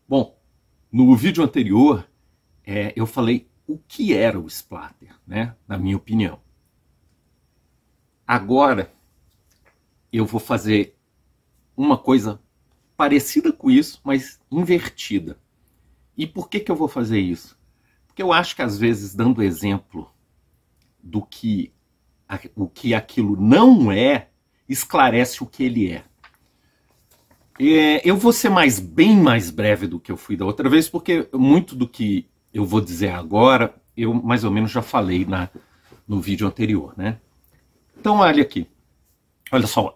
Bom, no vídeo anterior eu falei o que era o splatter, né? Na minha opinião. Agora eu vou fazer uma coisa parecida com isso, mas invertida. E por que eu vou fazer isso? Porque eu acho que às vezes, dando exemplo do que aquilo não é, esclarece o que ele é. Eu vou ser bem mais breve do que eu fui da outra vez, porque muito do que eu vou dizer agora, eu mais ou menos já falei no vídeo anterior, né? Então olha aqui, olha só,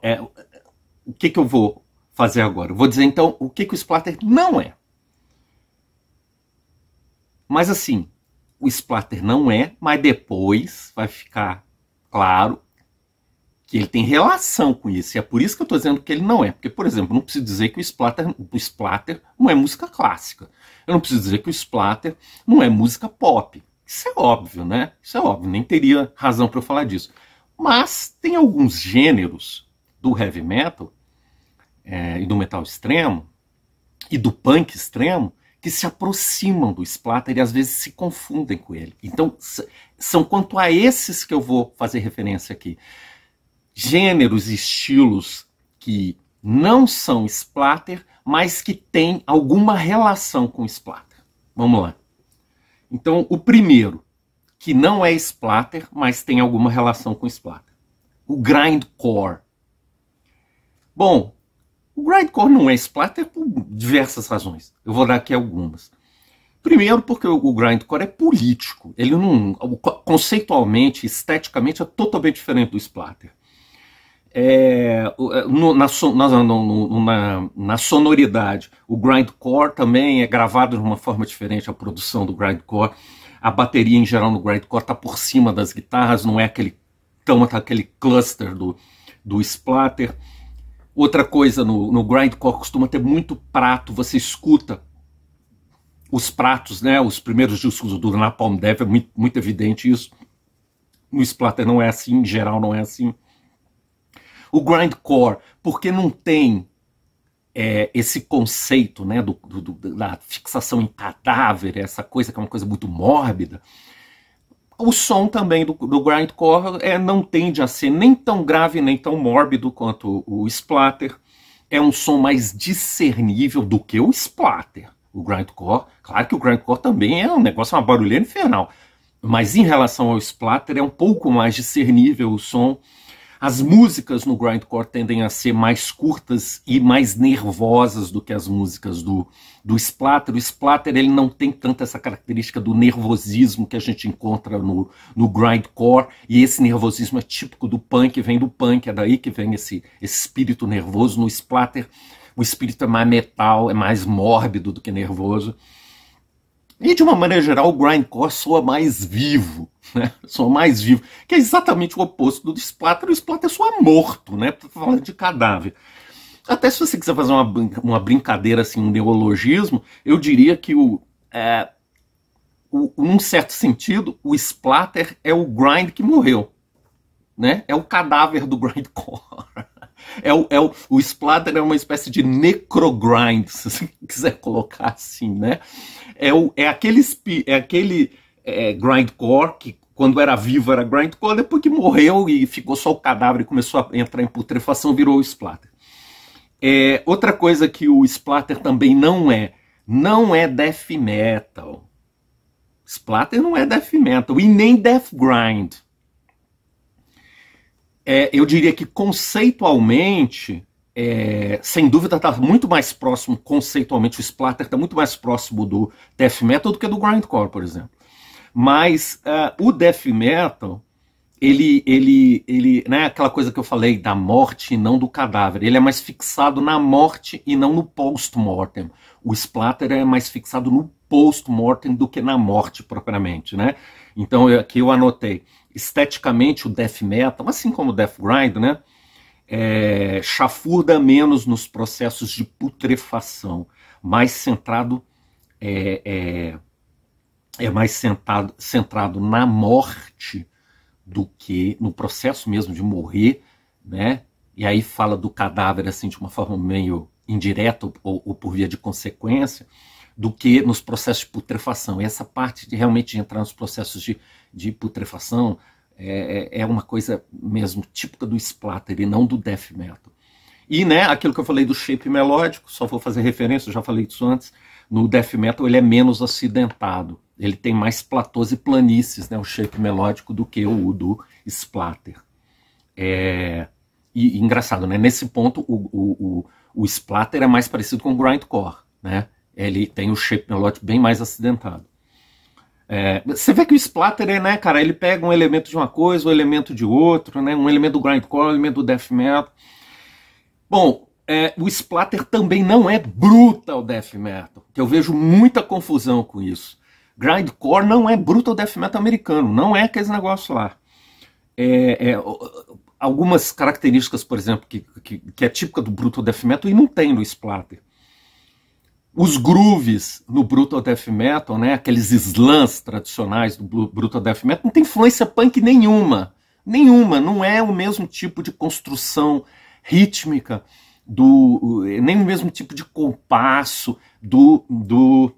o que eu vou fazer agora? Eu vou dizer então o que o splatter não é. Mas assim, o splatter não é, mas depois vai ficar claro que ele tem relação com isso, e é por isso que eu estou dizendo que ele não é. Porque, por exemplo, não preciso dizer que o splatter não é música clássica. Eu não preciso dizer que o splatter não é música pop. Isso é óbvio, né? Isso é óbvio, nem teria razão para eu falar disso. Mas tem alguns gêneros do heavy metal, e do metal extremo, e do punk extremo, que se aproximam do splatter e às vezes se confundem com ele. Então, são quanto a esses que eu vou fazer referência aqui. Gêneros e estilos que não são splatter, mas que têm alguma relação com splatter. Vamos lá. Então, o primeiro, que não é splatter, mas tem alguma relação com splatter. O grindcore. Bom, o grindcore não é splatter por diversas razões. Eu vou dar aqui algumas. Primeiro, porque o grindcore é político. Ele não, conceitualmente, esteticamente, é totalmente diferente do splatter. Na sonoridade, o grindcore também é gravado de uma forma diferente, a produção do grindcore. A bateria em geral no grindcore está por cima das guitarras, não é aquele cluster do splatter. Outra coisa, no grindcore costuma ter muito prato, você escuta os pratos, né? Os primeiros discos do Napalm Death, é muito evidente isso. No splatter não é assim, em geral não é assim. O grindcore, porque não tem esse conceito, né, da fixação em cadáver, essa coisa que é uma coisa muito mórbida, o som também do grindcore não tende a ser nem tão grave nem tão mórbido quanto o splatter. É um som mais discernível do que o splatter. O grindcore, claro que o grindcore também é um negócio, uma barulheira infernal, mas em relação ao splatter é um pouco mais discernível o som. As músicas no grindcore tendem a ser mais curtas e mais nervosas do que as músicas do splatter. O splatter ele não tem tanto essa característica do nervosismo que a gente encontra no grindcore, e esse nervosismo é típico do punk, vem do punk, é daí que vem esse espírito nervoso. No splatter o espírito é mais metal, é mais mórbido do que nervoso. E de uma maneira geral o grindcore soa mais vivo, né? Soa mais vivo, que é exatamente o oposto do splatter. O splatter soa morto, né? Tô falando de cadáver. Até se você quiser fazer uma brincadeira, assim, um neologismo, eu diria que num certo sentido, o splatter é o grind que morreu, né? É o cadáver do grindcore. O splatter é uma espécie de necrogrind, se você quiser colocar assim, né? É aquele grindcore que quando era vivo era grindcore, depois que morreu e ficou só o cadáver e começou a entrar em putrefação, virou o splatter. Outra coisa que o splatter também não é death metal. Splatter não é death metal e nem death grind. Eu diria que conceitualmente, sem dúvida está muito mais próximo, conceitualmente o splatter está muito mais próximo do death metal do que do grindcore, por exemplo. Mas o death metal, ele né, aquela coisa que eu falei da morte e não do cadáver, ele é mais fixado na morte e não no post-mortem. O splatter é mais fixado no post-mortem do que na morte propriamente, né? Então aqui eu anotei, esteticamente o death metal, assim como o death grind, né, chafurda menos nos processos de putrefação, mais centrado mais centrado na morte do que no processo mesmo de morrer, né? E aí fala do cadáver assim de uma forma meio indireta ou por via de consequência, do que nos processos de putrefação. E essa parte de realmente entrar nos processos de putrefação é uma coisa mesmo típica do splatter e não do death metal. E, né, aquilo que eu falei do shape melódico, só vou fazer referência, eu já falei disso antes, no death metal ele é menos acidentado, ele tem mais platôs e planícies, né, o shape melódico, do que o do splatter. E engraçado, né, nesse ponto o splatter é mais parecido com o grindcore, né, ele tem o shape melódico bem mais acidentado. Você vê que o splatter, né, cara, ele pega um elemento de uma coisa, um elemento de outro, né, um elemento do grindcore, um elemento do death metal. Bom, o splatter também não é brutal death metal, que eu vejo muita confusão com isso. Grindcore não é brutal death metal americano, não é aquele negócio lá. Algumas características, por exemplo, que é típica do brutal death metal e não tem no splatter. Os grooves no brutal death metal, né, aqueles slams tradicionais do brutal death metal, não tem influência punk nenhuma. Nenhuma, não é o mesmo tipo de construção rítmica, nem o mesmo tipo de compasso do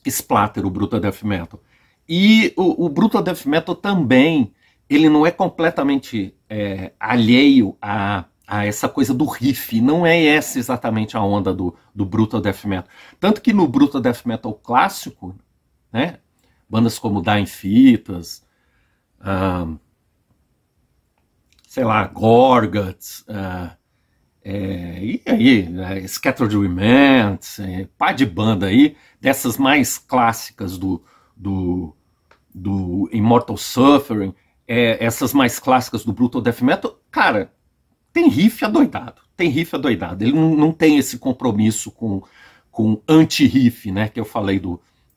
splatter, o brutal death metal. E o brutal death metal também, ele não é completamente alheio a essa coisa do riff, não é essa exatamente a onda do brutal death metal. Tanto que no brutal death metal clássico, né, bandas como Dying Fetus, sei lá, Gorguts, e aí, Scattered Remains, pá de banda aí, dessas mais clássicas do Immortal Suffering, essas mais clássicas do Brutal Death Metal, cara, tem riff adoidado, ele não tem esse compromisso com anti-riff, né, que eu falei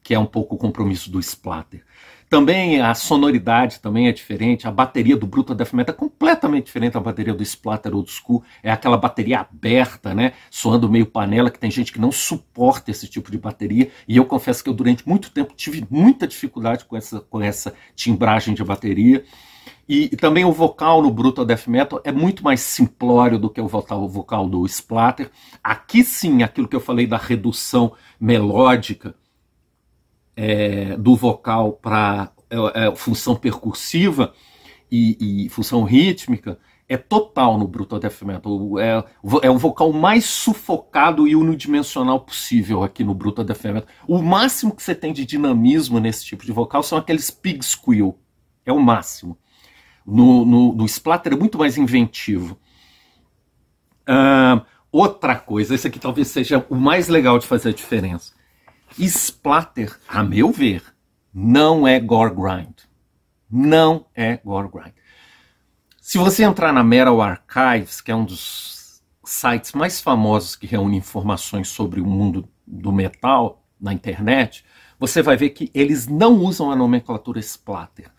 que é um pouco o compromisso do splatter. Também a sonoridade também é diferente, a bateria do Brutal Death Metal é completamente diferente da bateria do splatter old school, é aquela bateria aberta, né, soando meio panela, que tem gente que não suporta esse tipo de bateria, e eu confesso que eu durante muito tempo tive muita dificuldade com essa timbragem de bateria. E também o vocal no Brutal Death Metal é muito mais simplório do que o vocal do splatter. Aqui sim, aquilo que eu falei da redução melódica do vocal para função percussiva e função rítmica é total no Brutal Death Metal. É o vocal mais sufocado e unidimensional possível aqui no Brutal Death Metal. O máximo que você tem de dinamismo nesse tipo de vocal são aqueles pig squeal. É o máximo. No splatter é muito mais inventivo. Outra coisa, esse aqui talvez seja o mais legal de fazer a diferença. Splatter, a meu ver, não é gore grind. Não é gore grind. Se você entrar na Metal Archives, que é um dos sites mais famosos que reúne informações sobre o mundo do metal na internet, você vai ver que eles não usam a nomenclatura splatter.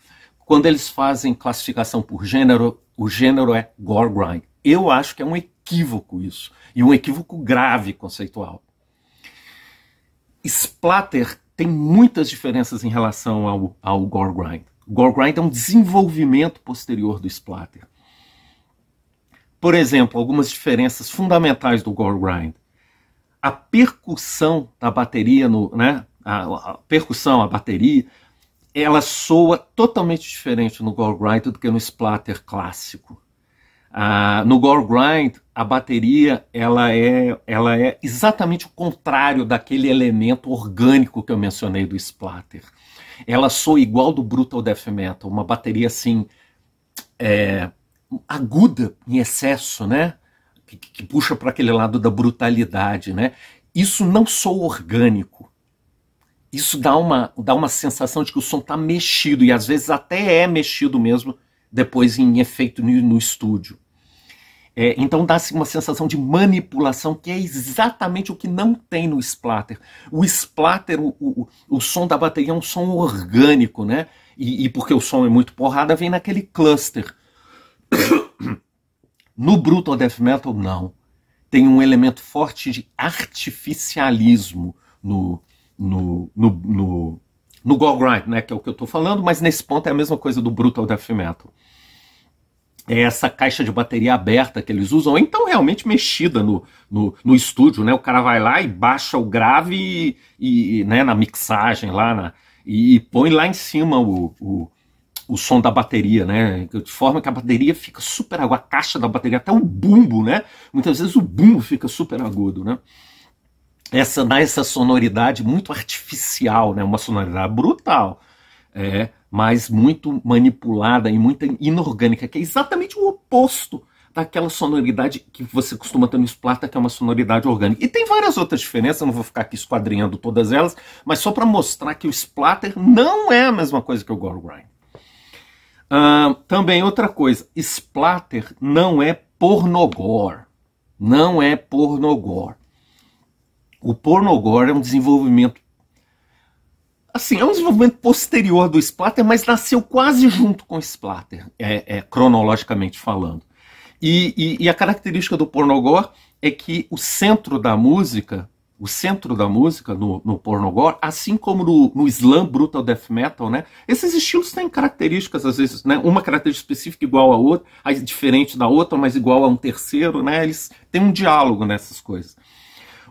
Quando eles fazem classificação por gênero, o gênero é gore grind. Eu acho que é um equívoco isso, e um equívoco grave conceitual. Splatter tem muitas diferenças em relação ao gore grind. Gore grind é um desenvolvimento posterior do splatter. Por exemplo, algumas diferenças fundamentais do gore grind. A percussão da bateria, a percussão, a bateria, ela soa totalmente diferente no gore grind do que no splatter clássico. No gore grind, a bateria ela é exatamente o contrário daquele elemento orgânico que eu mencionei do splatter. Ela soa igual do Brutal Death Metal, uma bateria assim aguda em excesso, né? Que puxa para aquele lado da brutalidade, né? Isso não soa orgânico. Isso dá uma sensação de que o som está mexido, e às vezes até é mexido mesmo depois em efeito no estúdio. Então dá-se uma sensação de manipulação, que é exatamente o que não tem no splatter. O splatter, o som da bateria é um som orgânico, né? E porque o som é muito porrada, vem naquele cluster. No Brutal Death Metal, não. Tem um elemento forte de artificialismo no no gore grind, né, que é o que eu estou falando, mas nesse ponto é a mesma coisa do brutal death metal. É essa caixa de bateria aberta que eles usam, ou então realmente mexida no estúdio, né? O cara vai lá e baixa o grave né, na mixagem lá, e põe lá em cima o som da bateria, né? De forma que a bateria fica super aguda, a caixa da bateria, até o bumbo, né? Muitas vezes o bumbo fica super agudo, né? Dá essa sonoridade muito artificial, né? Uma sonoridade brutal, mas muito manipulada e muito inorgânica, que é exatamente o oposto daquela sonoridade que você costuma ter no splatter, que é uma sonoridade orgânica. E tem várias outras diferenças, eu não vou ficar aqui esquadrinhando todas elas, mas só para mostrar que o splatter não é a mesma coisa que o gore grind. Também outra coisa, splatter não é pornogore. Não é pornogore. O pornogore é um desenvolvimento, assim, é um desenvolvimento posterior do splatter, mas nasceu quase junto com o splatter, cronologicamente falando. E a característica do pornogore é que o centro da música no pornogore, assim como no slam brutal death metal, né, esses estilos têm características, às vezes, né, uma característica específica igual a outra, diferente da outra, mas igual a um terceiro, né, eles têm um diálogo nessas coisas.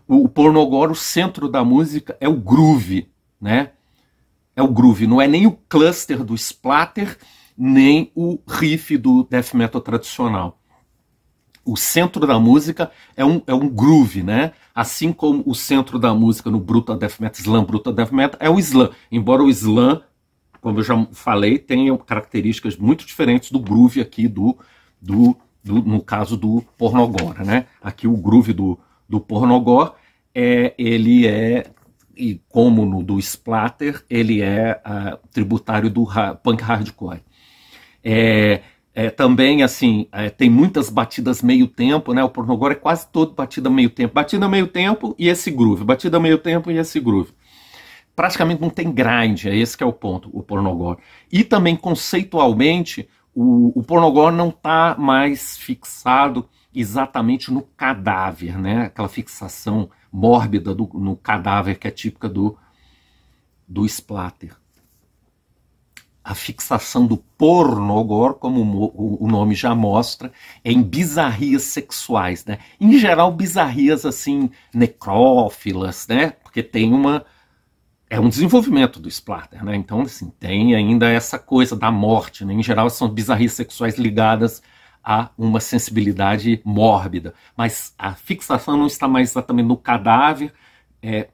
O pornogore, o centro da música é o groove, né? É o groove, não é nem o cluster do splatter, nem o riff do death metal tradicional. O centro da música é um groove, né? Assim como o centro da música no brutal death metal, slam brutal death metal, é o slam. Embora o slam, como eu já falei, tenha características muito diferentes do groove aqui no caso do pornogore, né? Aqui o groove do pornogore, ele é, e como no do splatter, ele é tributário do punk hardcore. Também, assim, tem muitas batidas meio tempo, né? O pornogore é quase todo batida meio tempo. Batida meio tempo e esse groove. Batida meio tempo e esse groove. Praticamente não tem grind, é esse que é o ponto, o pornogore. E também, conceitualmente, o pornogore não está mais fixado exatamente no cadáver, né? Aquela fixação mórbida no cadáver que é típica do splatter. A fixação do pornogore, como o nome já mostra, é em bizarrias sexuais, né? Em geral, bizarrias assim, necrófilas, né? Porque é um desenvolvimento do splatter, né? Então, assim, tem ainda essa coisa da morte, né? Em geral, são bizarrias sexuais ligadas a uma sensibilidade mórbida. Mas a fixação não está mais exatamente no cadáver,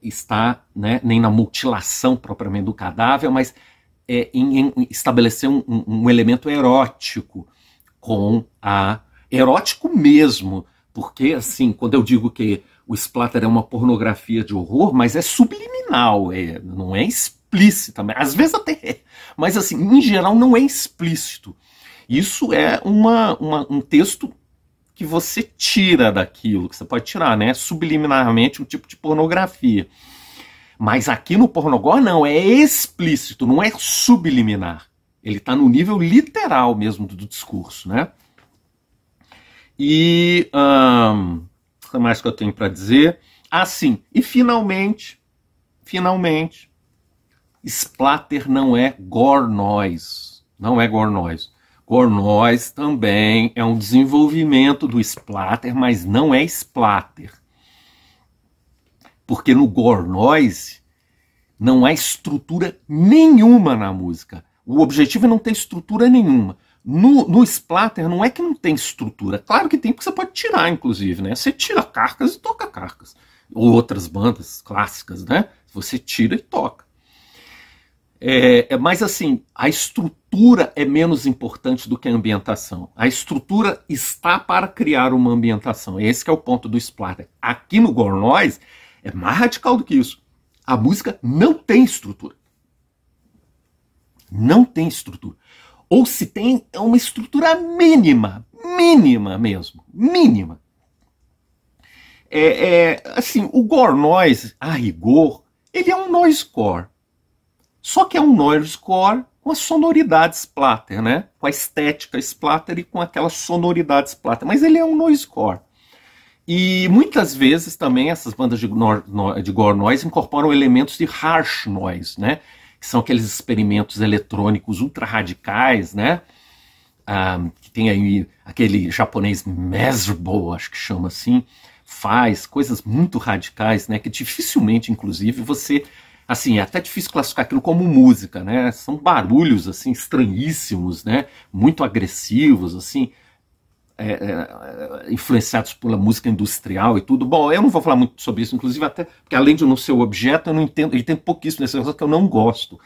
está, né, nem na mutilação propriamente do cadáver, mas em estabelecer um elemento erótico erótico mesmo, porque, assim, quando eu digo que o splatter é uma pornografia de horror, mas é subliminal, não é explícita, às vezes até mas, assim, em geral não é explícito. Isso é um texto que você tira daquilo, que você pode tirar, né? Subliminarmente um tipo de pornografia. Mas aqui no pornogore não, é explícito, não é subliminar. Ele está no nível literal mesmo do discurso, né? E o que mais que eu tenho para dizer? Sim, e finalmente, splatter não é gore noise. Não é gore noise. Gore noise também é um desenvolvimento do splatter, mas não é splatter. Porque no gore noise não há estrutura nenhuma na música. O objetivo é não ter estrutura nenhuma. No splatter não é que não tem estrutura. Claro que tem, porque você pode tirar, inclusive, né? Você tira Carcass e toca Carcass. Ou outras bandas clássicas, né? Você tira e toca. Mas, assim, a estrutura é menos importante do que a ambientação. A estrutura está para criar uma ambientação. Esse que é o ponto do splatter. Aqui no gore noise é mais radical do que isso. A música não tem estrutura. Não tem estrutura. Ou se tem, é uma estrutura mínima. Mínima mesmo. Mínima. Assim, o gore noise, a rigor, ele é um noisecore. Só que é um noisecore com a sonoridade splatter, né? Com a estética splatter e com aquela sonoridade splatter. Mas ele é um noisecore. E muitas vezes também essas bandas de gore noise incorporam elementos de harsh noise, né? que são aqueles experimentos eletrônicos ultra radicais, né? Que tem aí aquele japonês Mesrbo, acho que chama assim, faz coisas muito radicais, né? Que dificilmente, inclusive, você... Assim, é até difícil classificar aquilo como música, né? São barulhos, assim, estranhíssimos, né? Muito agressivos, assim, influenciados pela música industrial e tudo. Bom, eu não vou falar muito sobre isso, inclusive até porque além de não ser o objeto, eu não entendo, ele tem pouquíssimo nesse negócio que eu não gosto.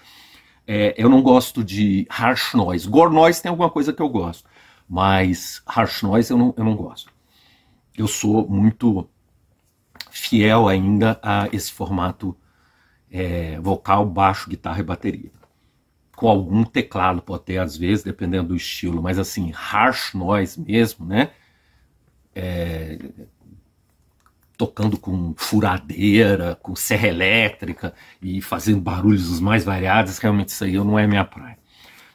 Eu não gosto de harsh noise. Gore noise tem alguma coisa que eu gosto, mas harsh noise eu não gosto. Eu sou muito fiel ainda a esse formato vocal, baixo, guitarra e bateria. Com algum teclado, pode ter às vezes, dependendo do estilo, mas assim, harsh noise mesmo, né? Tocando com furadeira, com serra elétrica e fazendo barulhos os mais variados, realmente isso aí não é minha praia.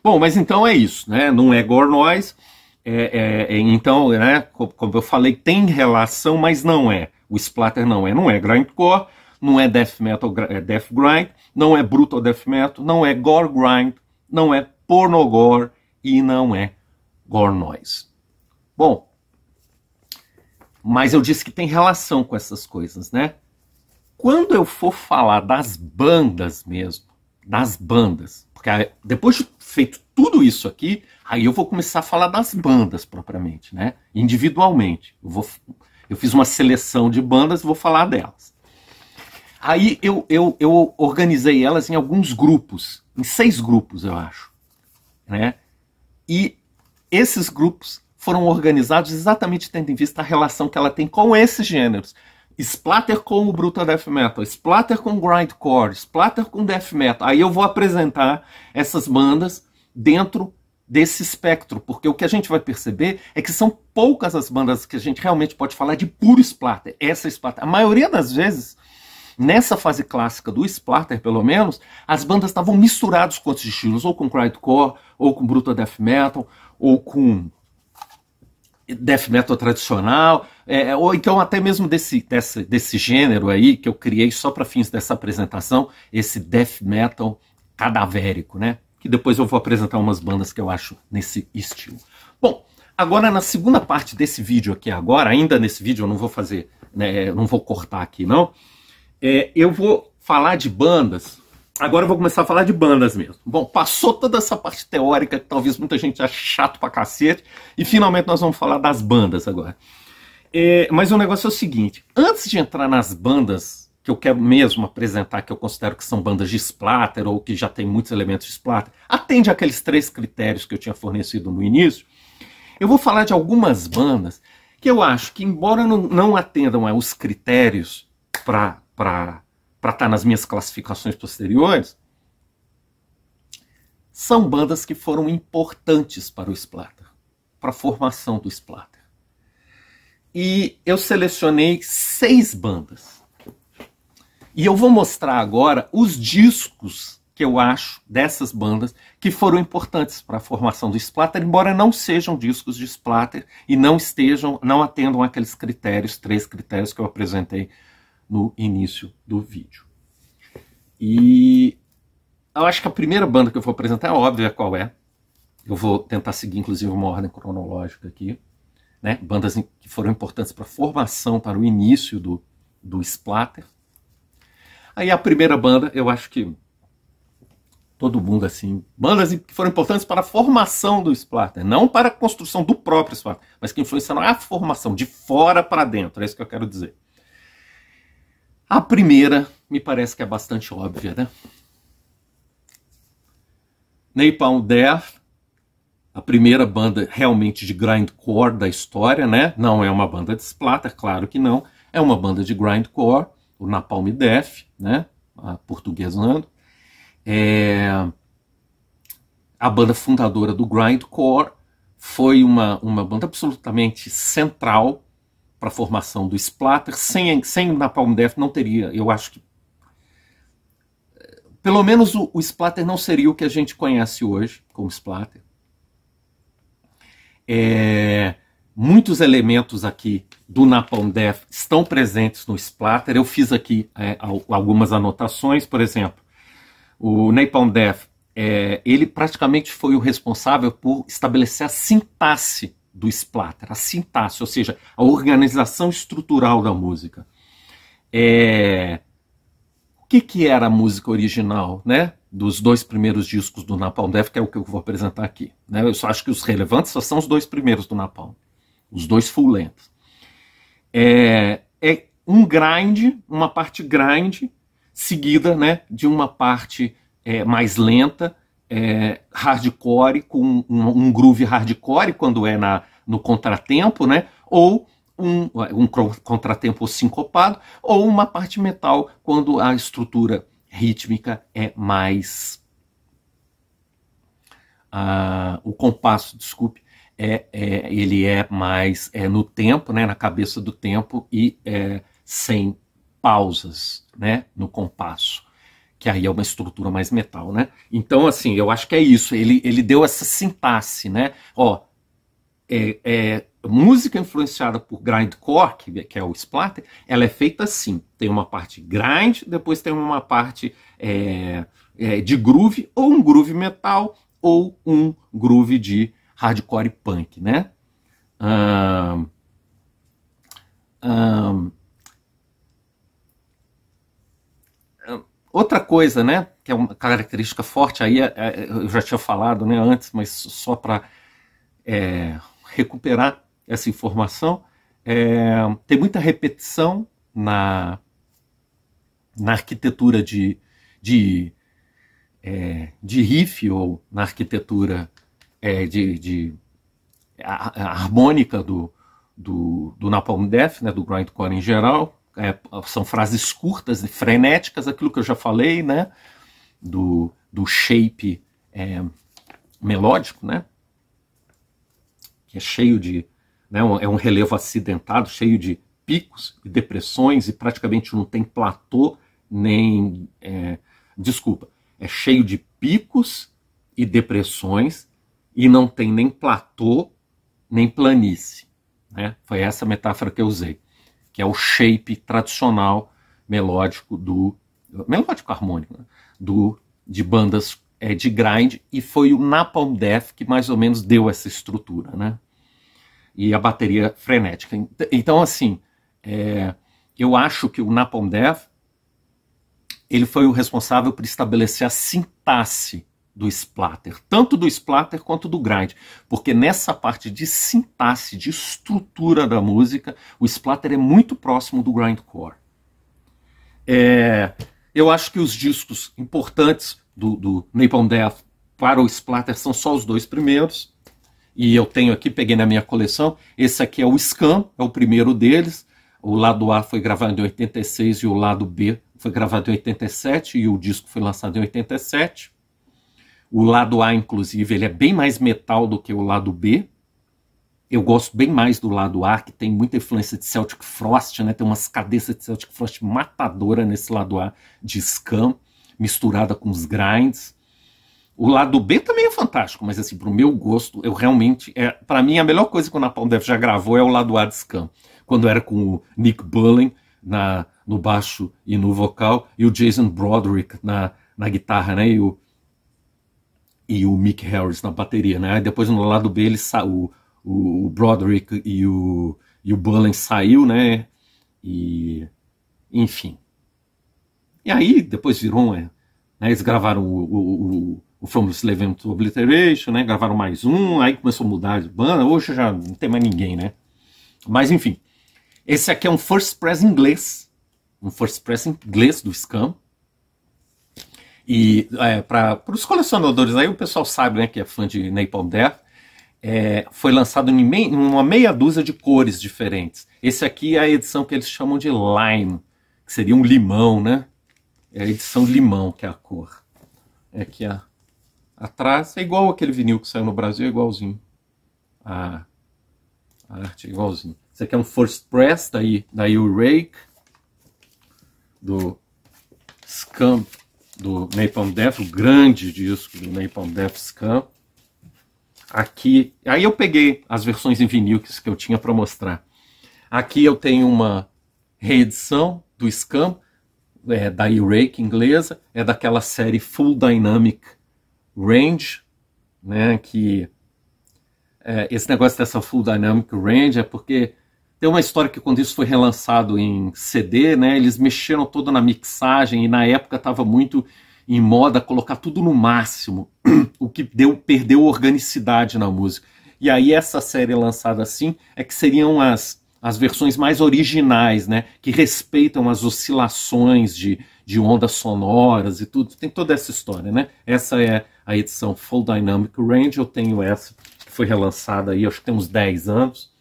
Bom, mas então é isso, né? Não é gore noise, então, né, como eu falei, tem relação, mas não é. O splatter não é grindcore, não é death metal, death grind, não é brutal death metal, não é gore grind, não é pornogore e não é gore noise. Bom, mas eu disse que tem relação com essas coisas, né? Quando eu for falar das bandas mesmo, das bandas, porque depois de feito tudo isso aqui, aí eu vou começar a falar das bandas propriamente, né? Individualmente. Eu fiz uma seleção de bandas e vou falar delas. Aí eu organizei elas em alguns grupos, em 6 grupos, eu acho, né? E esses grupos foram organizados exatamente tendo em vista a relação que ela tem com esses gêneros. Splatter com o brutal death metal, splatter com grindcore, splatter com death metal. Aí eu vou apresentar essas bandas dentro desse espectro, porque o que a gente vai perceber é que são poucas as bandas que a gente realmente pode falar de puro splatter. Essa splatter, a maioria das vezes, nessa fase clássica do splatter, pelo menos, as bandas estavam misturadas com outros estilos, ou com grindcore, ou com brutal death metal, ou com death metal tradicional, ou então até mesmo desse gênero aí, que eu criei só para fins dessa apresentação, esse death metal cadavérico, né? Que depois eu vou apresentar umas bandas que eu acho nesse estilo. Bom, agora na segunda parte desse vídeo aqui agora, ainda nesse vídeo eu não vou fazer, né, não vou cortar aqui não, eu vou falar de bandas. Agora eu vou começar a falar de bandas mesmo. Bom, passou toda essa parte teórica que talvez muita gente ache chato pra cacete, e finalmente nós vamos falar das bandas agora. Mas o negócio é o seguinte, antes de entrar nas bandas que eu quero mesmo apresentar, que eu considero que são bandas de splatter, ou que já tem muitos elementos de splatter, atende àqueles 3 critérios que eu tinha fornecido no início, eu vou falar de algumas bandas que eu acho que, embora não atendam aos critérios para estar nas minhas classificações posteriores, são bandas que foram importantes para o splatter, para a formação do splatter. E eu selecionei 6 bandas. E eu vou mostrar agora os discos que eu acho dessas bandas que foram importantes para a formação do splatter, embora não sejam discos de splatter e não atendam àqueles critérios, 3 critérios que eu apresentei no início do vídeo. E eu acho que a primeira banda que eu vou apresentar é óbvia qual é. Eu vou tentar seguir, inclusive, uma ordem cronológica aqui, né? Bandas que foram importantes para a formação, para o início do splatter. Aí a primeira banda, eu acho que todo mundo assim, bandas que foram importantes para a formação do splatter, não para a construção do próprio splatter, mas que influenciaram a formação de fora para dentro, é isso que eu quero dizer. A primeira, me parece que é bastante óbvia, né? Napalm Death, a primeira banda realmente de grindcore da história, né? Não é uma banda de splatter, claro que não. É uma banda de grindcore, o Napalm Death, né? Portuguesando. A banda fundadora do grindcore, foi uma banda absolutamente central para a formação do splatter. Sem o Napalm Death não teria, eu acho que pelo menos o splatter não seria o que a gente conhece hoje como splatter. Muitos elementos aqui do Napalm Death estão presentes no splatter. Eu fiz aqui algumas anotações, por exemplo, O Napalm Death, ele praticamente foi o responsável por estabelecer a sintaxe do splatter, a sintaxe, ou seja, a organização estrutural da música. O que era a música original, né? Dos dois primeiros discos do Napalm Death, que é o que eu vou apresentar aqui. Né? Eu só acho que os relevantes só são os dois primeiros do Napalm, os dois full length. É um grind, uma parte grind, seguida, né, de uma parte mais lenta, hardcore, com um groove hardcore quando é no contratempo, né, ou um contratempo sincopado, ou uma parte metal quando a estrutura rítmica é mais... o compasso, desculpe, ele é mais no tempo, né, na cabeça do tempo e sem pausas, né, no compasso, que aí é uma estrutura mais metal, né? Então, assim, eu acho que é isso. Ele deu essa sintaxe, né? Ó, música influenciada por grindcore, que é o splatter, ela é feita assim. Tem uma parte grind, depois tem uma parte de groove, ou um groove metal, ou um groove de hardcore punk, né? Outra coisa, né, que é uma característica forte, aí eu já tinha falado, né, antes, mas só para recuperar essa informação, tem muita repetição na arquitetura de riff, ou na arquitetura a harmônica do Napalm Death, né, do grindcore em geral. São frases curtas e frenéticas, aquilo que eu já falei, né, do shape melódico, né, que é cheio de, né, é um relevo acidentado, cheio de picos e depressões, e praticamente não tem platô, nem, desculpa, é cheio de picos e depressões, e não tem nem platô, nem planície, né, foi essa metáfora que eu usei, que é o shape tradicional melódico melódico harmônico, né, de bandas de grind, e foi o Napalm Death que mais ou menos deu essa estrutura, né? E a bateria frenética. Então, assim, eu acho que o Napalm Death ele foi o responsável por estabelecer a sintaxe do splatter, tanto do splatter quanto do grind, porque nessa parte de sintaxe, de estrutura da música, o splatter é muito próximo do grindcore. Eu acho que os discos importantes do Napalm Death para o splatter são só os dois primeiros, e eu tenho aqui, peguei na minha coleção, esse aqui é o Scum, é o primeiro deles, o lado A foi gravado em 86 e o lado B foi gravado em 87, e o disco foi lançado em 87. O lado A, inclusive, ele é bem mais metal do que o lado B. Eu gosto bem mais do lado A, que tem muita influência de Celtic Frost, né? Tem umas cabeças de Celtic Frost matadora nesse lado A de Scum, misturada com os grinds. O lado B também é fantástico, mas assim, pro meu gosto, eu realmente... para mim, a melhor coisa que o Napalm Death já gravou é o lado A de Scum, quando era com o Nick Bullen no baixo e no vocal, e o Jason Broderick na guitarra, né? E o Mick Harris na bateria, né? Aí depois no lado B o Broderick e o Bullen saiu, né? E enfim. E aí depois virou, né? Eles gravaram o From Slavery to Obliteration, né? Gravaram mais um, aí começou a mudar de banda. Hoje já não tem mais ninguém, né? Mas enfim, esse aqui é um First Press inglês, do Scum. E para os colecionadores aí, o pessoal sabe, né, que é fã de Napalm Death, foi lançado em uma meia dúzia de cores diferentes. Esse aqui é a edição que eles chamam de Lime, que seria um limão, né? É a edição limão, que é a cor. Aqui atrás é igual aquele vinil que saiu no Brasil, é igualzinho. A arte é igualzinho. Esse aqui é um First Press, daí o Rake, do Scum, do Napalm Death, o grande disco do Napalm Death Scum. Aqui, aí eu peguei as versões em vinil que eu tinha para mostrar. Aqui eu tenho uma reedição do Scum, da E-Rake inglesa, é daquela série Full Dynamic Range, né, que esse negócio dessa Full Dynamic Range é porque tem uma história que quando isso foi relançado em CD, né, eles mexeram todo na mixagem e na época estava muito em moda colocar tudo no máximo, o que perdeu organicidade na música. E aí essa série lançada assim é que seriam as versões mais originais, né, que respeitam as oscilações de ondas sonoras e tudo. Tem toda essa história, né? Essa é a edição Full Dynamic Range, eu tenho essa, que foi relançada aí, acho que tem uns 10 anos.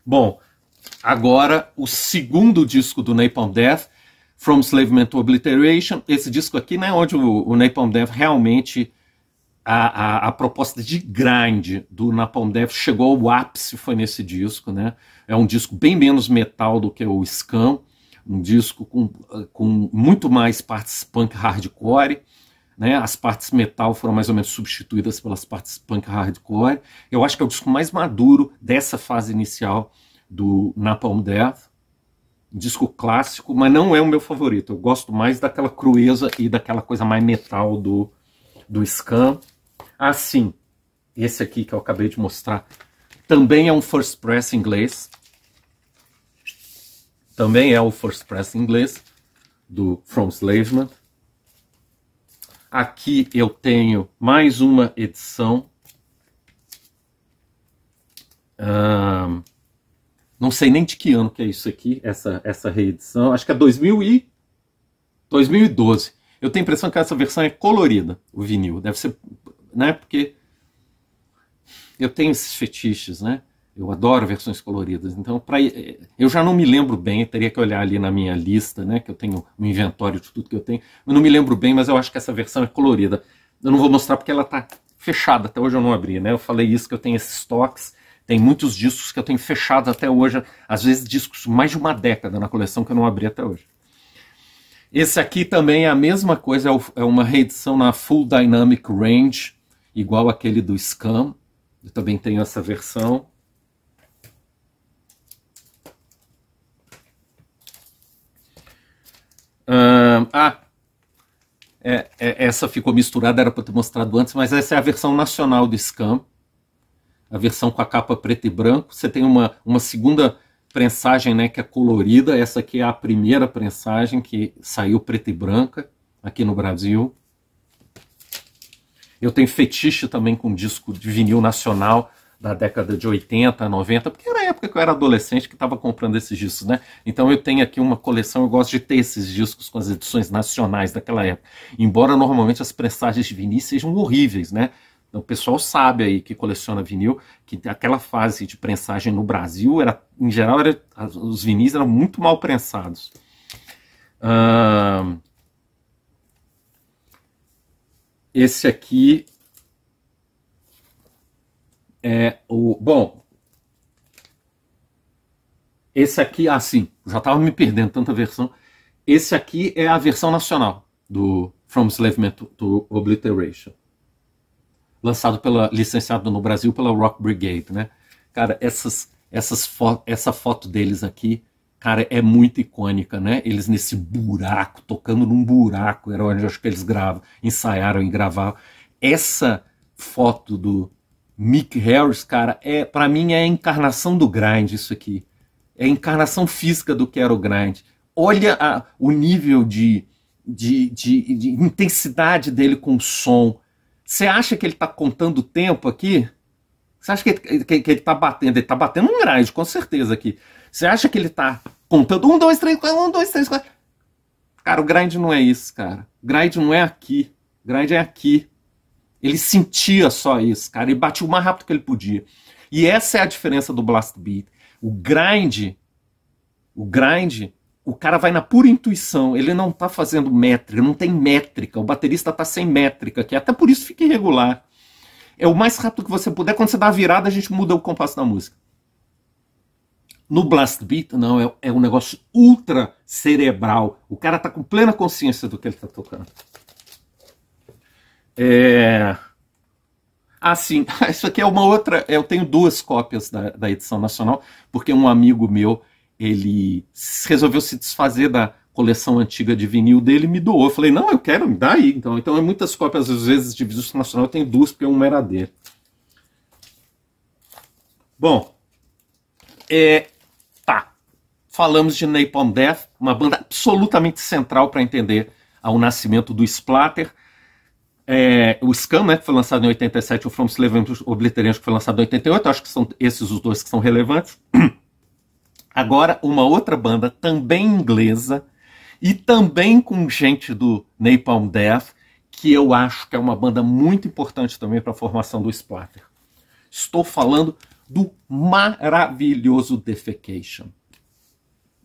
Bom, agora o segundo disco do Napalm Death, From Enslavement to Obliteration. Esse disco aqui, né, onde o Napalm Death realmente, a proposta de grind do Napalm Death chegou ao ápice, foi nesse disco, né? É um disco bem menos metal do que o Scum, um disco com muito mais partes punk hardcore, né? As partes metal foram mais ou menos substituídas pelas partes punk hardcore. Eu acho que é o disco mais maduro dessa fase inicial do Napalm Death. Um disco clássico, mas não é o meu favorito. Eu gosto mais daquela crueza e daquela coisa mais metal do Scum. Assim, esse aqui que eu acabei de mostrar também é um first press inglês. Também é o first press inglês do From Enslavement. Aqui eu tenho mais uma edição. Não sei nem de que ano que é isso aqui, essa reedição. Acho que é 2012. Eu tenho a impressão que essa versão é colorida, o vinil. Deve ser, né? Porque eu tenho esses fetiches, né? Eu adoro versões coloridas. Então, eu já não me lembro bem, eu teria que olhar ali na minha lista, né? Que eu tenho um inventório de tudo que eu tenho. Eu não me lembro bem, mas eu acho que essa versão é colorida. Eu não vou mostrar porque ela está fechada. Até hoje eu não abri, né? Eu falei isso, que eu tenho esses estoques. Tem muitos discos que eu tenho fechados até hoje. Às vezes discos mais de uma década na coleção que eu não abri até hoje. Esse aqui também é a mesma coisa, é uma reedição na Full Dynamic Range, igual aquele do Scum. Eu também tenho essa versão. Essa ficou misturada, era para ter mostrado antes, mas essa é a versão nacional do Scum. A versão com a capa preto e branco. Você tem uma segunda prensagem, né, que é colorida. Essa aqui é a primeira prensagem que saiu preta e branca aqui no Brasil. Eu tenho fetiche também com disco de vinil nacional da década de 80, 90, porque era a época que eu era adolescente que estava comprando esses discos, né? Então eu tenho aqui uma coleção, eu gosto de ter esses discos com as edições nacionais daquela época. Embora normalmente as prensagens de vinil sejam horríveis, né? Então, o pessoal sabe aí que coleciona vinil, que aquela fase de prensagem no Brasil, em geral, os vinis eram muito mal prensados. Esse aqui é o... Bom, esse aqui, sim, já estava me perdendo tanta versão. Esse aqui é a versão nacional do From Enslavement to Obliteration. Lançado licenciado no Brasil pela Rock Brigade, né? Cara, essa foto deles aqui, cara, é muito icônica, né? Eles nesse buraco, tocando num buraco, era onde eu acho que eles ensaiaram e gravavam. Essa foto do Mick Harris, cara, para mim é a encarnação do grind isso aqui. É a encarnação física do que era o grind. Olha o nível de intensidade dele com o som. Você acha que ele está contando o tempo aqui? Você acha que ele está batendo? Ele está batendo um grind, com certeza aqui. Você acha que ele está contando 1, 2, 3, 4, 1, 2, 3, 4? Cara, o grind não é isso, cara. O grind não é aqui. O grind é aqui. Ele sentia só isso, cara. Ele batia o mais rápido que ele podia. E essa é a diferença do blast beat. O grind, o cara vai na pura intuição, ele não está fazendo métrica, não tem métrica, o baterista está sem métrica, que até por isso fica irregular. É o mais rápido que você puder, quando você dá a virada, a gente muda o compasso da música. No blast beat, não, é um negócio ultra cerebral, o cara está com plena consciência do que ele está tocando. Sim, isso aqui é uma outra, eu tenho 2 cópias da edição nacional, porque um amigo meu, ele resolveu se desfazer coleção antiga de vinil dele, me doou. Eu falei, não, eu quero, me dá aí. Então é muitas cópias, às vezes, de disco nacional, eu tenho duas, porque uma era dele. Bom, tá. Falamos de Napalm Death, uma banda absolutamente central para entender o nascimento do splatter. O Scum, né, que foi lançado em 87, o From Slavery to Obliteration, que foi lançado em 88, acho que são esses os dois que são relevantes. Agora, uma outra banda, também inglesa, e também com gente do Napalm Death, que eu acho que é uma banda muito importante também para a formação do splatter. Estou falando do maravilhoso Defecation.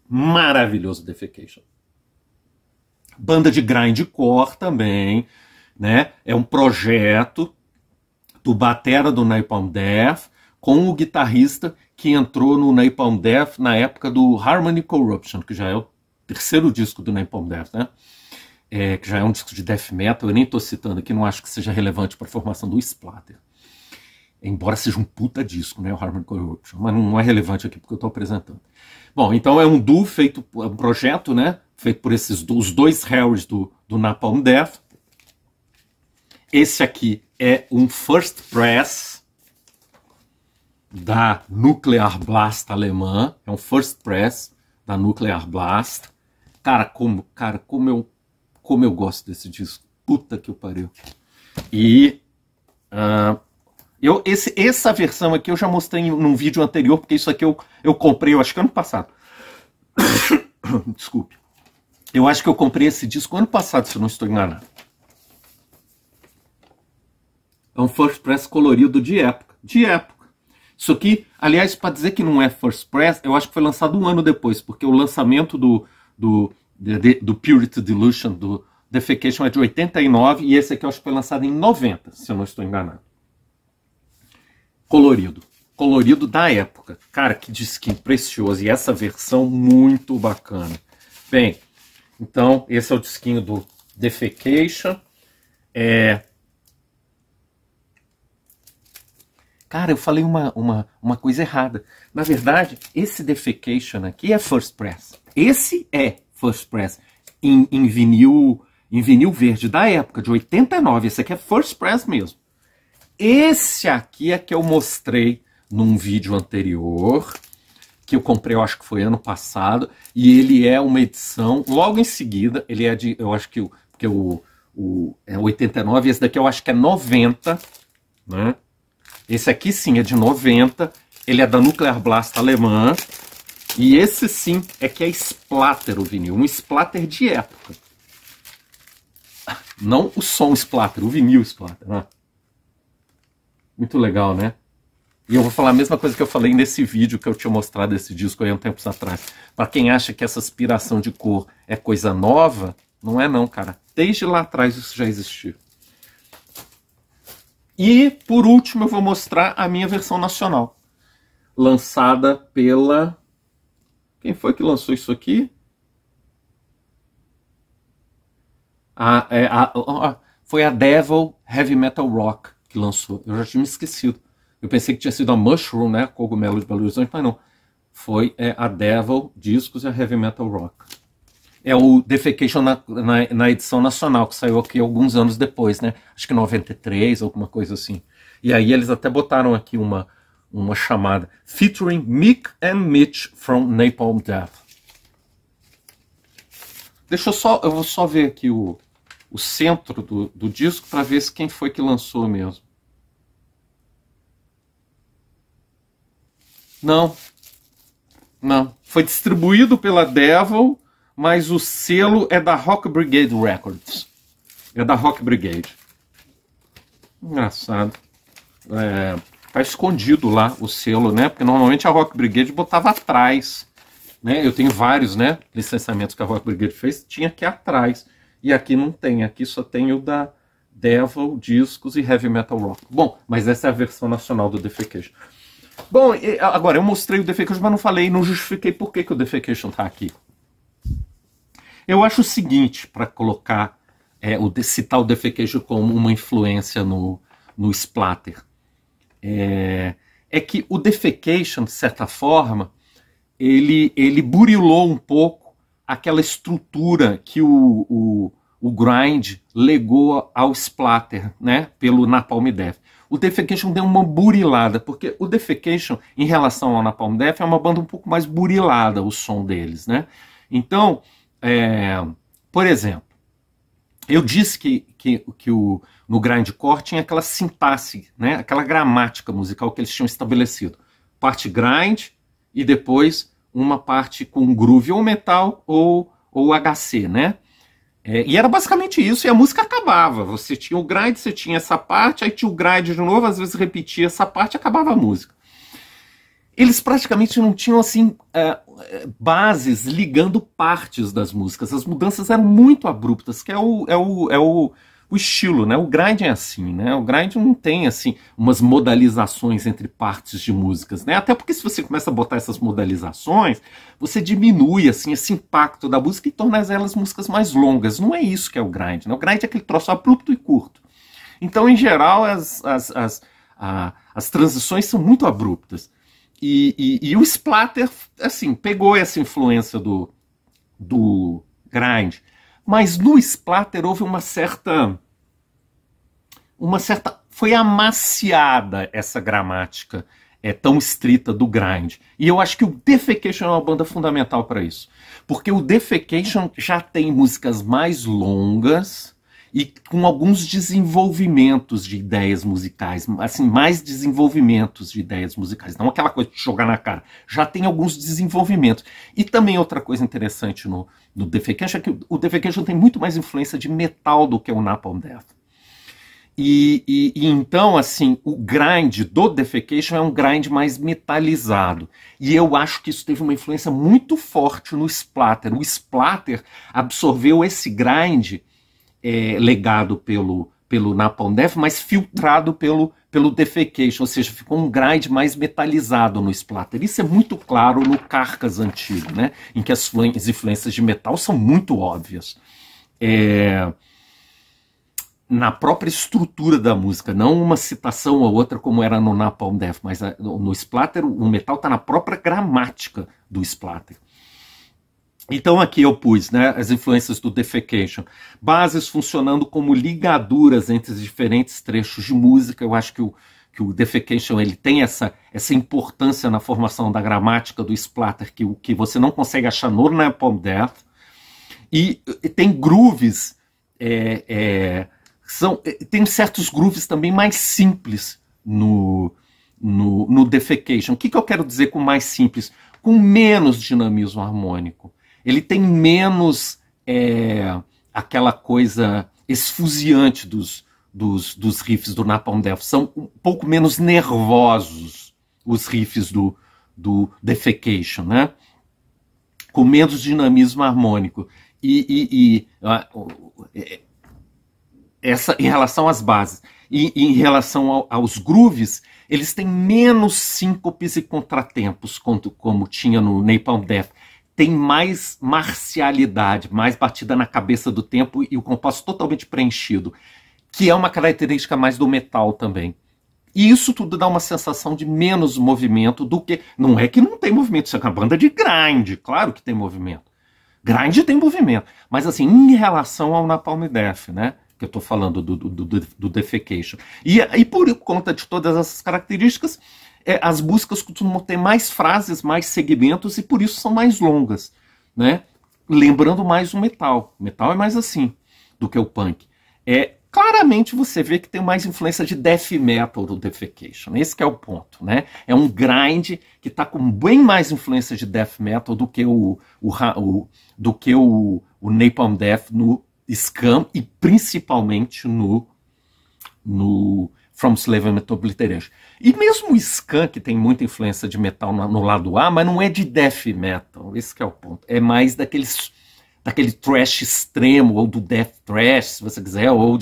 Maravilhoso Defecation. Banda de grindcore também, né? É um projeto do batera do Napalm Death com o guitarrista que entrou no Napalm Death na época do Harmony Corruption, que já é o terceiro disco do Napalm Death, né? Que já é um disco de death metal. Eu nem estou citando aqui, não acho que seja relevante para a formação do splatter. Embora seja um puta disco, né, o Harmony Corruption, mas não é relevante aqui porque eu estou apresentando. Bom, então é um duo feito, um projeto, né, feito por os dois Harrys do Napalm Death. Esse aqui é um First Press da Nuclear Blast alemã, é um First Press da Nuclear Blast. Cara, como eu gosto desse disco, puta que eu pariu. E essa versão aqui eu já mostrei num vídeo anterior, porque isso aqui eu comprei, eu acho que ano passado. Desculpe. Eu acho que eu comprei esse disco ano passado, se eu não estou enganado. É um First Press colorido de época. De época. Isso aqui, aliás, para dizer que não é First Press, eu acho que foi lançado um ano depois, porque o lançamento do Purity Delusion, do Defecation, é de 89, e esse aqui eu acho que foi lançado em 90, se eu não estou enganado. Colorido. Colorido da época. Cara, que disquinho precioso. E essa versão muito bacana. Bem, então, esse é o disquinho do Defecation. Cara, eu falei uma coisa errada. Na verdade, esse Defecation aqui é First Press. Esse é First Press em vinil verde da época, de 89. Esse aqui é First Press mesmo. Esse aqui é que eu mostrei num vídeo anterior, que eu comprei, eu acho que foi ano passado, e ele é uma edição, logo em seguida, ele é de, eu acho que é 89, esse daqui eu acho que é 90, né? Esse aqui sim é de 90, ele é da Nuclear Blast alemã, e esse sim é que é splatter o vinil, um splatter de época. Não o som splatter, o vinil splatter, né? Muito legal, né? E eu vou falar a mesma coisa que eu falei nesse vídeo que eu tinha mostrado esse disco aí há um tempos atrás. Para quem acha que essa aspiração de cor é coisa nova, não é não, cara. Desde lá atrás isso já existiu. E, por último, eu vou mostrar a minha versão nacional. Lançada pela... Quem foi que lançou isso aqui? Foi a Devil Heavy Metal Rock que lançou. Eu já tinha me esquecido. Eu pensei que tinha sido a Mushroom, né? Cogumelo de Belo Horizonte, mas não. Foi a Devil Discos e a Heavy Metal Rock. É o Defecation na edição nacional, que saiu aqui alguns anos depois, né? Acho que 93, alguma coisa assim. E aí eles até botaram aqui uma chamada. Featuring Mick and Mitch from Napalm Death. Eu vou só ver aqui o centro do disco para ver se quem foi que lançou mesmo. Não. Foi distribuído pela Devil, mas o selo é da Rock Brigade Records. É da Rock Brigade. Engraçado. Tá escondido lá o selo, né? Porque normalmente a Rock Brigade botava atrás. Né? Eu tenho vários, né, licenciamentos que a Rock Brigade fez, tinha aqui atrás. E aqui não tem, aqui só tem o da Devil, Discos e Heavy Metal Rock. Bom, mas essa é a versão nacional do Defecation. Bom, agora eu mostrei o Defecation, mas não falei, não justifiquei por que o Defecation está aqui. Eu acho o seguinte, para colocar, citar o Defecation como uma influência no splatter, é que o Defecation, de certa forma, ele burilou um pouco aquela estrutura que o grind legou ao splatter, né, pelo Napalm Death. O Defecation deu uma burilada, porque o Defecation, em relação ao Napalm Death, é uma banda um pouco mais burilada, o som deles, né? Então, por exemplo, eu disse que no grindcore tinha aquela sintaxe, né, aquela gramática musical que eles tinham estabelecido. Parte grind e depois uma parte com groove ou metal ou HC, né? E era basicamente isso, e a música acabava. Você tinha o grind, você tinha essa parte, aí tinha o grind de novo, às vezes repetia essa parte e acabava a música. Eles praticamente não tinham assim bases ligando partes das músicas. As mudanças eram muito abruptas, que é o estilo, né? O grind é assim, né? O grind não tem assim umas modalizações entre partes de músicas, né? Até porque se você começa a botar essas modalizações, você diminui assim esse impacto da música e torna elas músicas mais longas. Não é isso que é o grind, né? O grind é aquele troço abrupto e curto. Então, em geral, as transições são muito abruptas. E o splatter, assim, pegou essa influência do grind. Mas no splatter houve uma certa... Foi amaciada essa gramática tão estrita do grind. E eu acho que o Defecation é uma banda fundamental para isso. Porque o Defecation já tem músicas mais longas e com alguns desenvolvimentos de ideias musicais, assim, mais desenvolvimentos de ideias musicais, não aquela coisa de jogar na cara, já tem alguns desenvolvimentos. E também outra coisa interessante no Defecation é que o Defecation tem muito mais influência de metal do que o Napalm Death. E então, assim, o grind do Defecation é um grind mais metalizado. E eu acho que isso teve uma influência muito forte no splatter. O splatter absorveu esse grind legado pelo Napalm Death, mas filtrado pelo Defecation, ou seja, ficou um grind mais metalizado no splatter. Isso é muito claro no Carcass antigo, né? Em que as influências de metal são muito óbvias. Na própria estrutura da música, não uma citação ou outra como era no Napalm Death, mas no splatter o metal está na própria gramática do splatter. Então aqui eu pus, né, as influências do Defecation. Bases funcionando como ligaduras entre os diferentes trechos de música. Eu acho que o Defecation ele tem essa importância na formação da gramática do splatter que você não consegue achar no Napalm Death. E tem grooves, tem certos grooves também mais simples no Defecation. O que eu quero dizer com mais simples? Com menos dinamismo harmônico. Ele tem menos aquela coisa esfuziante dos riffs do Napalm Death. São um pouco menos nervosos os riffs do Defecation, né? Com menos dinamismo harmônico. Em relação às bases. E em relação aos grooves, eles têm menos síncopes e contratempos, como tinha no Napalm Death. Tem mais marcialidade, mais batida na cabeça do tempo e o compasso totalmente preenchido, que é uma característica mais do metal também. E isso tudo dá uma sensação de menos movimento do que... Não é que não tem movimento, isso é uma banda de grind, claro que tem movimento. Grind tem movimento, mas assim, em relação ao Napalm Death, né? Que eu estou falando do Defecation. E por conta de todas essas características, as músicas costumam ter mais frases, mais segmentos e por isso são mais longas, né? Lembrando mais o metal. O metal é mais assim do que o punk. Claramente você vê que tem mais influência de death metal do Defecation. Esse que é o ponto, né? É um grind que está com bem mais influência de death metal do que o Napalm Death no Scum e principalmente no From Slavery to Obliteration. E mesmo o Scum, que tem muita influência de metal no lado A, mas não é de death metal, esse que é o ponto. É mais daquele thrash extremo, ou do death thrash, se você quiser, ou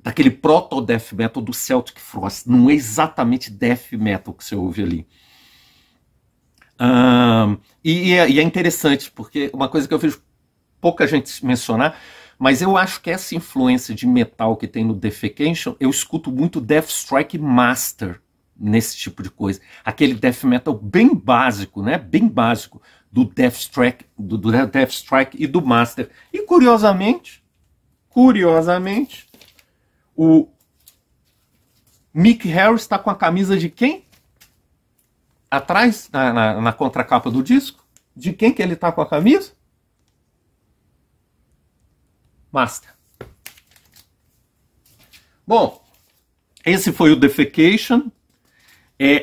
daquele proto-death metal do Celtic Frost. Não é exatamente death metal que você ouve ali. E é interessante, porque uma coisa que eu vejo pouca gente mencionar, mas eu acho que essa influência de metal que tem no Defecation, eu escuto muito Deathstrike Master nesse tipo de coisa. Aquele death metal bem básico, né? Bem básico do Deathstrike, do Deathstrike e do Master. E curiosamente, o Mick Harris está com a camisa de quem? Atrás, na contracapa do disco? De quem que ele está com a camisa? Master. Bom, esse foi o Defecation.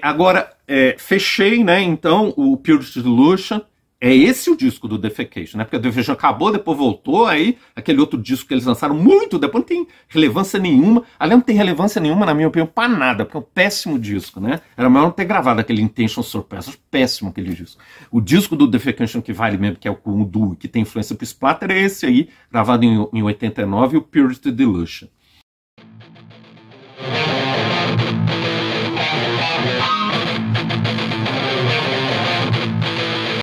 Agora, fechei, né, então, o Purity Delusion. É esse o disco do Defecation, né? Porque o Defecation acabou, depois voltou, aí aquele outro disco que eles lançaram muito depois não tem relevância nenhuma. Aliás, não tem relevância nenhuma, na minha opinião, para nada, porque é um péssimo disco, né? Era melhor não ter gravado aquele Intention Surpass, acho péssimo aquele disco. O disco do Defecation que vale mesmo, que é o Duo, que tem influência pro Splatter, é esse aí, gravado em 89, o Purity Delusion.